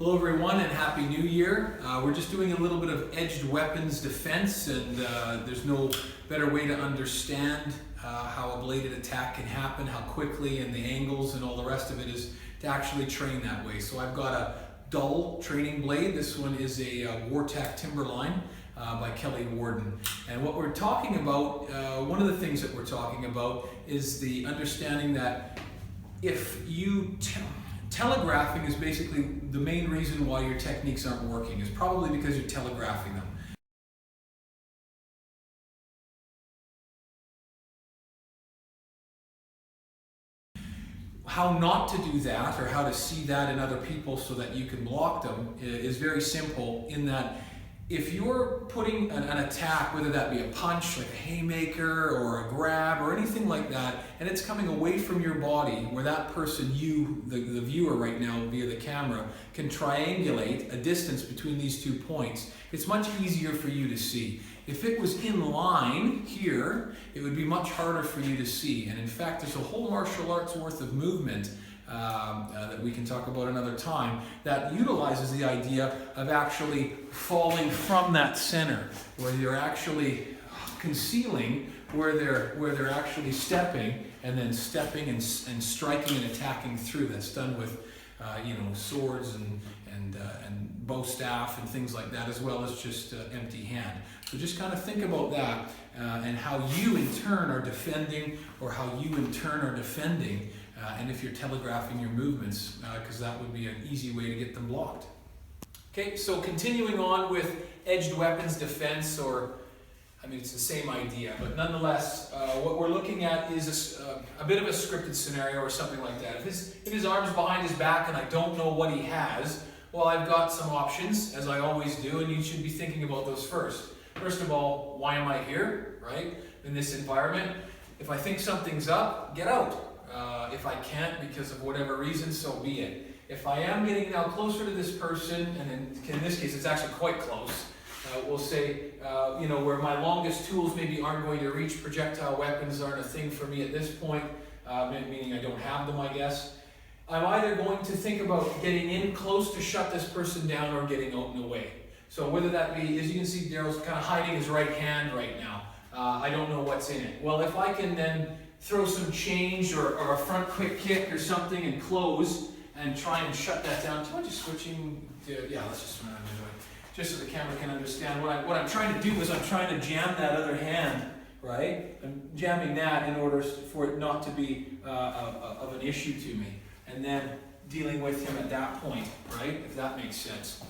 Hello everyone and Happy New Year. We're just doing a little bit of edged weapons defense, and there's no better way to understand how a bladed attack can happen, how quickly, and the angles and all the rest of it is to actually train that way. So I've got a dull training blade. This one is a Wartac Timberline by Kelly Warden. And what we're talking about, one of the things that we're talking about is the understanding that if you telegraphing is basically the main reason why your techniques aren't working, is probably because you're telegraphing them. How not to do that, or how to see that in other people so that you can block them, is very simple, in that if you're putting an attack, whether that be a punch, like a haymaker, or a grab, or anything like that, and it's coming away from your body, where that person, you, the viewer right now via the camera, can triangulate a distance between these 2 points, it's much easier for you to see. If it was in line here, it would be much harder for you to see. And in fact, there's a whole martial arts worth of movement that we can talk about another time, that utilizes the idea of actually falling from that center, where you're actually concealing where they're actually stepping, and then stepping and striking and attacking through. That's done with swords and bow staff and things like that, as well as just empty hand. So just kind of think about that and how you in turn are defending, or how you in turn are defending, and if you're telegraphing your movements, because that would be an easy way to get them blocked. Okay, so continuing on with edged weapons defense, it's the same idea, but nonetheless, what we're looking at is a bit of a scripted scenario or something like that. If his arm's behind his back and I don't know what he has, well, I've got some options, as I always do, and you should be thinking about those first. First of all, why am I here, right, in this environment? If I think something's up, get out. If I can't because of whatever reason, so be it. If I am getting now closer to this person, and in this case it's actually quite close, we'll say, where my longest tools maybe aren't going to reach, projectile weapons aren't a thing for me at this point, meaning I don't have them, I guess. I'm either going to think about getting in close to shut this person down, or getting out and away. So whether that be, as you can see, Daryl's kind of hiding his right hand right now. I don't know what's in it. Well, if I can then throw some change or a front quick kick or something and close and try and shut that down. Do you mind just switching? Yeah, let's just run into it. Just so the camera can understand. What I'm trying to do is I'm trying to jam that other hand, right? I'm jamming that in order for it not to be of an issue to me. And then dealing with him at that point, right? If that makes sense.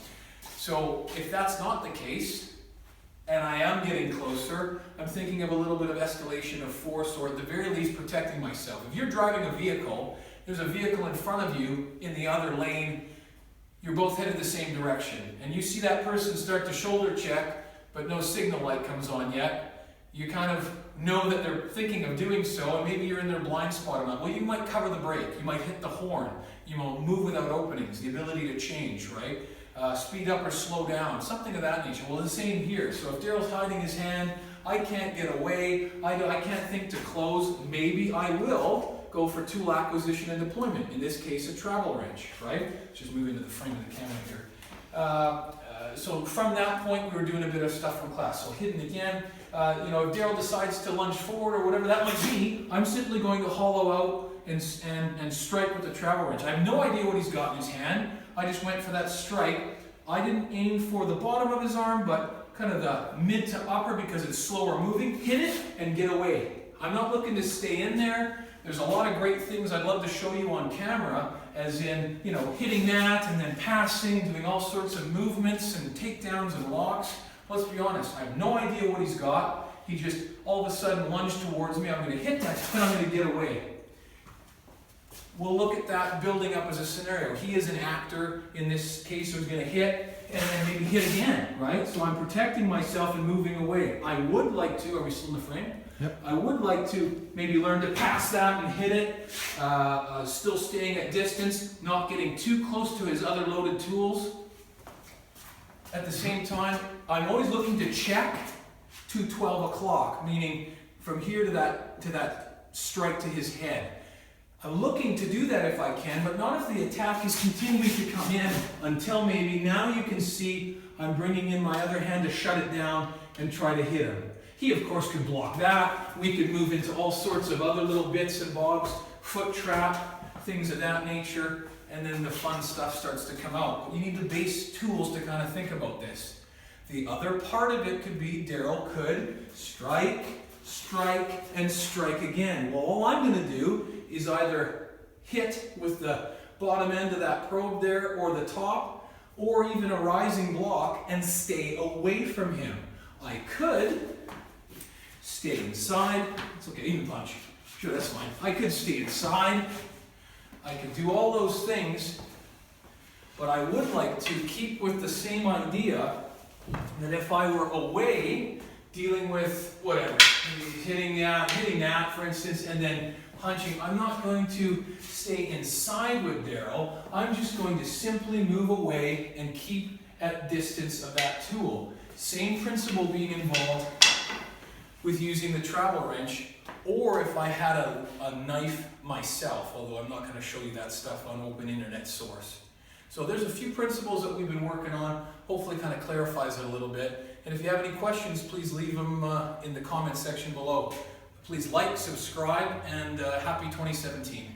So if that's not the case, and I am getting closer, I'm thinking of a little bit of escalation of force, or at the very least protecting myself. If you're driving a vehicle, there's a vehicle in front of you in the other lane, you're both headed the same direction, and you see that person start to shoulder check, but no signal light comes on yet, you kind of know that they're thinking of doing so, and maybe you're in their blind spot or not. Well, you might cover the brake, you might hit the horn, you might move without openings, the ability to change, right? Speed up or slow down, something of that nature. Well, the same here. So if Daryl's hiding his hand, I can't get away, I can't think to close, maybe I will go for tool acquisition and deployment. In this case, a travel wrench, right? Just moving to the frame of the camera here. So from that point, we were doing a bit of stuff from class. So hidden again, if Daryl decides to lunge forward or whatever that might be, I'm simply going to hollow out and strike with the travel wrench. I have no idea what he's got in his hand. I just went for that strike. I didn't aim for the bottom of his arm, but kind of the mid to upper, because it's slower moving. Hit it and get away. I'm not looking to stay in there. There's a lot of great things I'd love to show you on camera, as in, hitting that and then passing, doing all sorts of movements and takedowns and locks. Let's be honest, I have no idea what he's got. He just all of a sudden lunged towards me. I'm going to hit that, and I'm going to get away. We'll look at that building up as a scenario. He is an actor in this case who's going to hit and then maybe hit again, right? So I'm protecting myself and moving away. I would like to, are we still in the frame? Yep. I would like to maybe learn to pass that and hit it, still staying at distance, not getting too close to his other loaded tools. At the same time, I'm always looking to check to 12 o'clock, meaning from here to that strike to his head. I'm looking to do that if I can, but not if the attack is continuing to come in until maybe now you can see I'm bringing in my other hand to shut it down and try to hit him. He, of course, could block that. We could move into all sorts of other little bits and bobs, foot trap, things of that nature, and then the fun stuff starts to come out. But you need the base tools to kind of think about this. The other part of it could be Daryl could strike, strike, and strike again. Well, all I'm going to do is either hit with the bottom end of that probe there or the top, or even a rising block and stay away from him. I could stay inside. It's okay, even punch. Sure, that's fine. I could stay inside. I could do all those things, but I would like to keep with the same idea that if I were away, dealing with whatever, hitting that, for instance, and then punching, I'm not going to stay inside with Daryl. I'm just going to simply move away and keep at distance of that tool. Same principle being involved with using the travel wrench, or if I had a knife myself, although I'm not going to show you that stuff on open internet source. So there's a few principles that we've been working on, hopefully kind of clarifies it a little bit. And if you have any questions, please leave them in the comment section below. Please like, subscribe, and happy 2017.